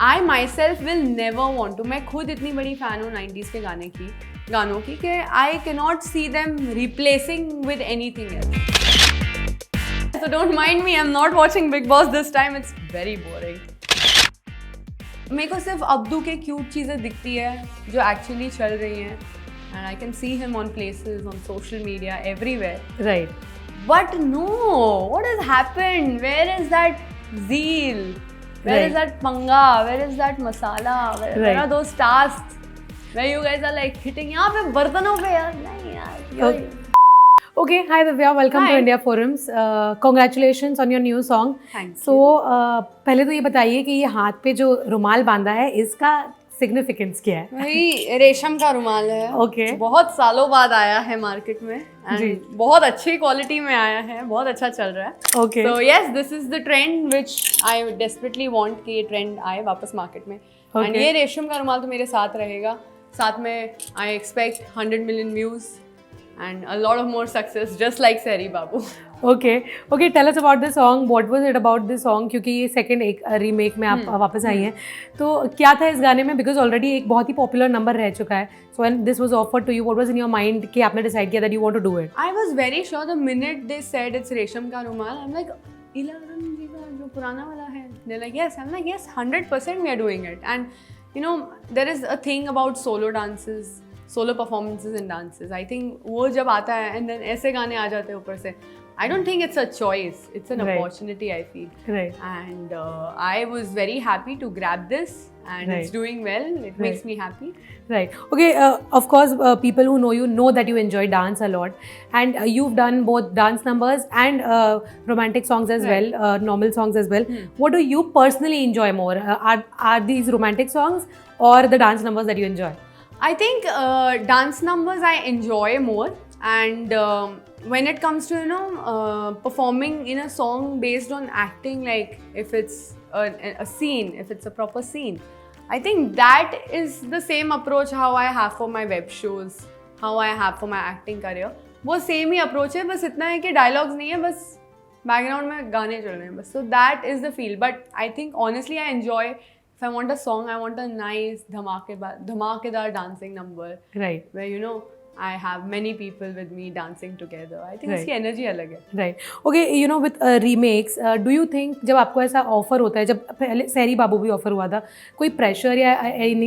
I myself will never want to, मैं खुद इतनी बड़ी फ़ैन हूँ 90s के गानों की कि I cannot see them replacing with any thing else. So don't mind me, I'm not watching Big Boss this time, it's very boring. मेरे को सिर्फ अब्दू के क्यूट चीज़ें दिखती है जो एक्चुअली चल रही हैं and I can see him on places, on social media, everywhere. Right. But no, what has happened? Where is that zeal? Where is that panga? Where is that masala? Where are those tasks where you guys are like hitting यहाँ पे बर्तनों पे यार नहीं यार. Okay, hi Divya, welcome Hi. to India Forums. Congratulations on your new song. Thank so, पहले तो ये बताइए कि ये हाथ पे जो रुमाल बांधा है इसका सिग्निफिकेंस क्या है? भाई रेशम का रुमाल है. Okay. बहुत सालों बाद आया है मार्केट में जी. and बहुत अच्छी क्वालिटी में आया है, बहुत अच्छा चल रहा है. Okay. So yes, this is the trend which I desperately want कि ये ट्रेंड आए वापस मार्केट में. Okay. And ये रेशम का रुमाल तो मेरे साथ रहेगा. साथ में I expect 100 million views and a lot of more success just like Sehri Babu. Okay, tell us about the song. What was it about this song? क्योंकि ये सेकंड एक रीमेक में आप वापस आई हैं, तो क्या था इस गाने में? बिकॉज ऑलरेडी एक बहुत ही पॉपुलर नंबर रह चुका है. So when this was offered to you, what was in your mind कि आपने डिसाइड किया that you want to do it? I was very sure the minute they said it's रेशम का रुमाल, I'm like इलाराम जी का जो पुराना वाला है. They're like yes, I'm like yes, 100% we are doing it. And you know there is a thing about solo performances and dances. I think वो जब आता है and then ऐसे गाने आ जाते हैं ऊपर से, I don't think it's a choice. It's an opportunity, I feel. Right. And I was very happy to grab this, and it's doing well. It makes me happy. Right. Okay. Of course, people who know you know that you enjoy dance a lot, and you've done both dance numbers and romantic songs as well, normal songs as well. What do you personally enjoy more? Are these romantic songs or the dance numbers that you enjoy? I think dance numbers I enjoy more, and when it comes to performing in a song based on acting, like if it's a scene, if it's a proper scene, I think that is the same approach how I have for my web shows, how I have for my acting career. वो same ही approach है, बस इतना है कि dialogues नहीं है, बस background में गाने चल रहे हैं बस. So that is the feel. But I think honestly I enjoy. If I want a song, I want a nice dhamakedar dancing number. Right. Where I have many people with me dancing together. I think इसकी energy अलग है. Right. Okay, with remakes, do you think जब आपको ऐसा offer होता है, जब पहले सहरी बाबू भी offer हुआ था, कोई pressure या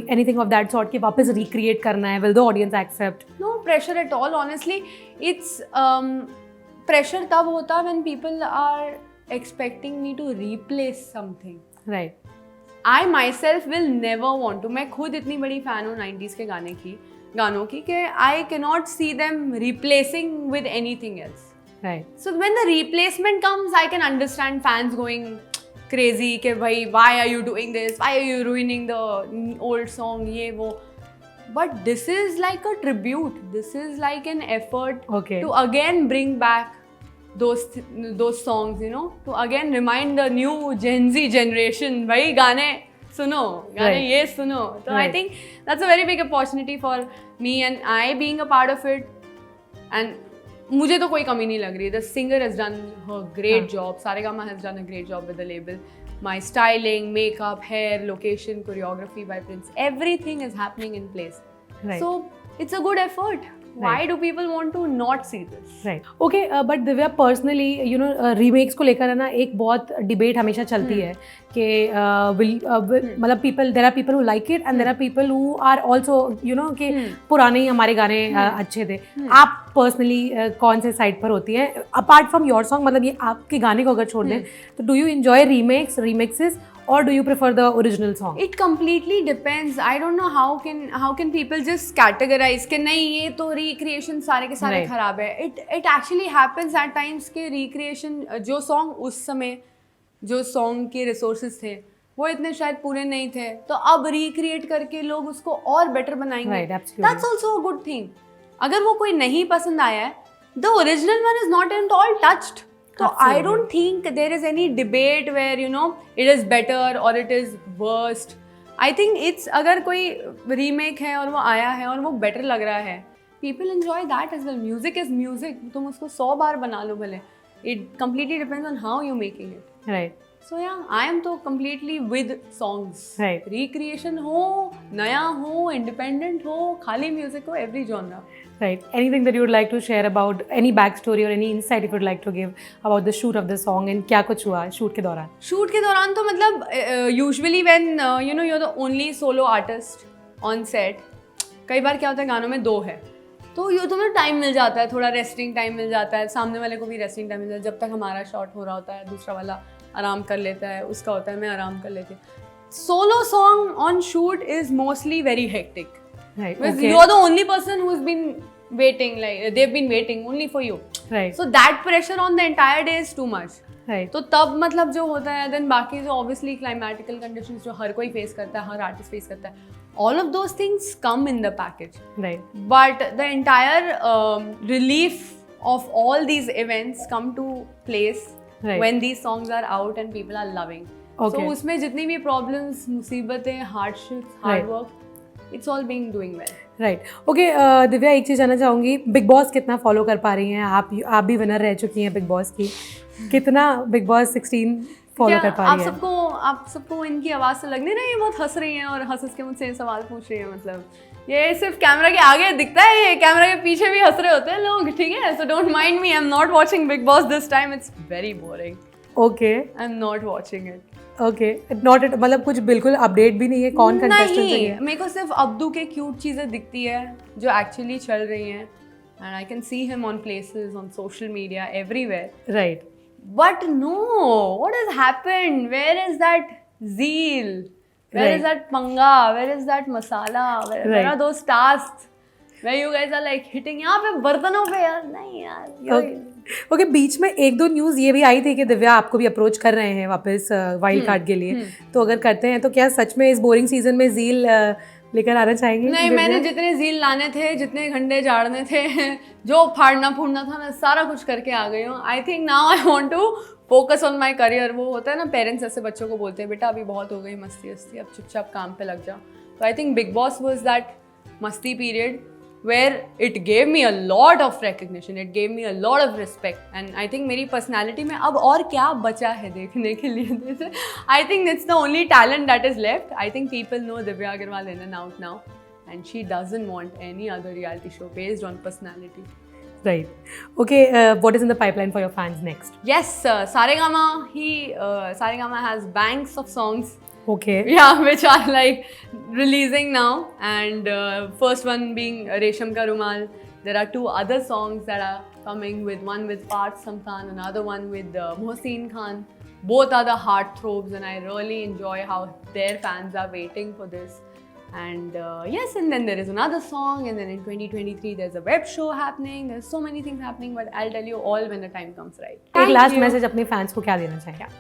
anything of that sort कि वापस recreate करना है, will the audience accept? No pressure at all. Honestly, it's pressure तब होता when people are expecting me to replace something. Right. I myself will never want to. मैं खुद इतनी बड़ी फ़ैन हूँ 90s के गानों की कि I cannot see them replacing with anything else. Right. So when the replacement comes, I can understand fans going crazy कि भाई why are you doing this? Why are you ruining the old song? ये वो. But this is like a tribute. This is like an effort to again bring back those songs, to again remind the new Gen Z generation, भाई गाने सुनो, गाने ये सुनो. So I think that's a very big opportunity for me, and I being a part of it. And मुझे तो कोई कमी नहीं लग रही. The singer has done her great job. Saregama has done a great job with the label. My styling, makeup, hair, location, choreography by Prince, everything is happening in place. Right. So it's a good effort. Why do people want to not see this? Right. Okay, but Divya, personally, remakes को लेकर है ना एक बहुत debate हमेशा चलती है कि मतलब there are people who like it and there are people who are also कि पुराने ही हमारे गाने अच्छे थे. आप personally कौन से side पर होती हैं? Apart from your song, मतलब ये आपके गाने को अगर छोड़ दें, तो do you enjoy remixes? Or do you prefer the original song? It completely depends. I don't know how can people just categorize कि नहीं ये तो recreation सारे के सारे खराब है. It actually happens at times कि recreation जो song उस समय जो song के resources थे वो इतने शायद पूरे नहीं थे, तो अब recreate करके लोग उसको और better बनाएंगे. Right, absolutely. That's also a good thing. अगर वो कोई नहीं पसंद आया है, the original one is not at all touched. So I don't think there is any debate where it is better or it is worst. I think it's अगर कोई remake है और वो आया है और वो better लग रहा है, people enjoy that as well. Music is music. तुम उसको 100 बार बना लो भले. It completely depends on how you're making it. Right. So yeah, I am तो completely with songs. Right. Recreation हो, नया हो, independent हो, खाली music हो, every genre. Right. Anything that you would like to share about any backstory or any insight if you would like to give about the shoot of the song and क्या कुछ हुआ shoot के दौरान? Shoot के दौरान तो मतलब usually when you know you're the only solo artist on set, कई बार क्या होता है गानों में 2 है, तो ये तुम्हें टाइम मिल जाता है, थोड़ा रेस्टिंग टाइम मिल जाता है, सामने वाले को भी रेस्टिंग टाइम मिल जाता है, जब तक हमारा शॉट हो रहा होता है दूसरा वाला आराम कर लेता है, उसका होता है मैं आराम कर लेती हूँ. Solo song on shoot is mostly very hectic. Right. Because Okay. you are the only person who's been waiting, like they've been waiting only for you. Right. So that pressure on the entire day is too much. Right. तो तब मतलब जो होता है then बाकी जो obviously climatical conditions जो हर कोई फेस करता है, हर आर्टिस्ट फेस करता है, all of those things come in the package. Right. But the entire relief of all these events come to place Right. when these songs are out and people are loving. Okay. So उसमें जितनी भी problems, मुसीबतें, hardships, hard Right. work, it's all being doing well. Right okay Divya, एक चीज़ जानना चाहूँगी, big boss कितना follow कर पा रही हैं आप भी विनर रह चुकी हैं बिग बॉस की, कितना बिग बॉस 16 फॉलो कर पा रही हैं? आप सबको इनकी आवाज़ से लग नहीं रहा है ये बहुत हंस रही हैं और हंस के मुझसे सवाल पूछ रही हैं. मतलब ये सिर्फ कैमरा के आगे दिखता है, ये कैमरा के पीछे भी हंस रहे होते हैं लोग, ठीक है? So don't mind me, I am not watching big boss this time, it's very boring. Okay I am not watching it. Okay, not at, मतलब कुछ बिल्कुल अपडेट भी नहीं है कौन कंटेस्टेंट है? मेरे को सिर्फ अब्दू के क्यूट चीज़ें दिखती है जो एक्चुअली चल रही हैं, and I can see him on places on social media everywhere. Right. But no, what has happened? Where is that zeal? Where Right. is that panga? Where is that masala? Where Right. are those tasks? Where you guys are like hitting यहाँ पे बर्तनों पे यार, नहीं यार. Okay, बीच में 1-2 news ये भी आई थी कि दिव्या आपको भी अप्रोच कर रहे हैं वापस वाइल्ड कार्ड के लिए, तो अगर करते हैं तो क्या सच में इस बोरिंग सीजन में जील लेकर आना चाहेंगे? नहीं, मैंने जितने जील लाने थे, जितने घंटे झाड़ने थे, जो फाड़ना फूड़ना था, मैं सारा कुछ करके आ गई हूँ. I think now I want to focus on my career. वो होता है ना, पेरेंट्स ऐसे बच्चों को बोलते हैं बेटा अभी बहुत हो गई मस्ती वस्ती, अब चुपचाप काम पे लग जाओ. तो I think big boss was that मस्ती period where it gave me a lot of recognition, it gave me a lot of respect, and I think मेरी personality में अब और क्या बचा है देखने के लिए. I think it's the only talent that is left. I think people know Divya Agarwal in and out now, and she doesn't want any other reality show based on personality. Right. Okay, what is in the pipeline for your fans next? Yes, Saregama has banks of songs. Okay. Yeah, which are like releasing now, and first one being Resham Ka Rumal. There are 2 other songs that are coming, with one with Parth Samthan, another one with Mohsin Khan. Both are the heartthrobs, and I really enjoy how their fans are waiting for this. And yes, and then there is another song, and then in 2023 there's a web show happening. There's so many things happening, but I'll tell you all when the time comes, right? एक last message अपने fans को क्या देना चाहेंगे?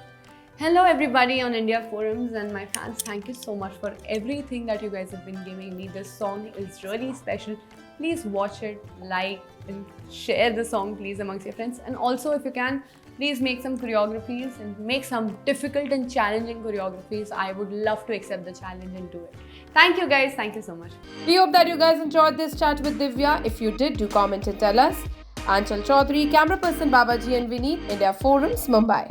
Hello everybody on India Forums and my fans, thank you so much for everything that you guys have been giving me. This song is really special. Please watch it, like and share the song please amongst your friends. And also if you can, please make some choreographies and make some difficult and challenging choreographies. I would love to accept the challenge and do it. Thank you guys, thank you so much. We hope that you guys enjoyed this chat with Divya. If you did, do comment and tell us. Anchal Chaudhary, camera person Babaji and Vineet, India Forums, Mumbai.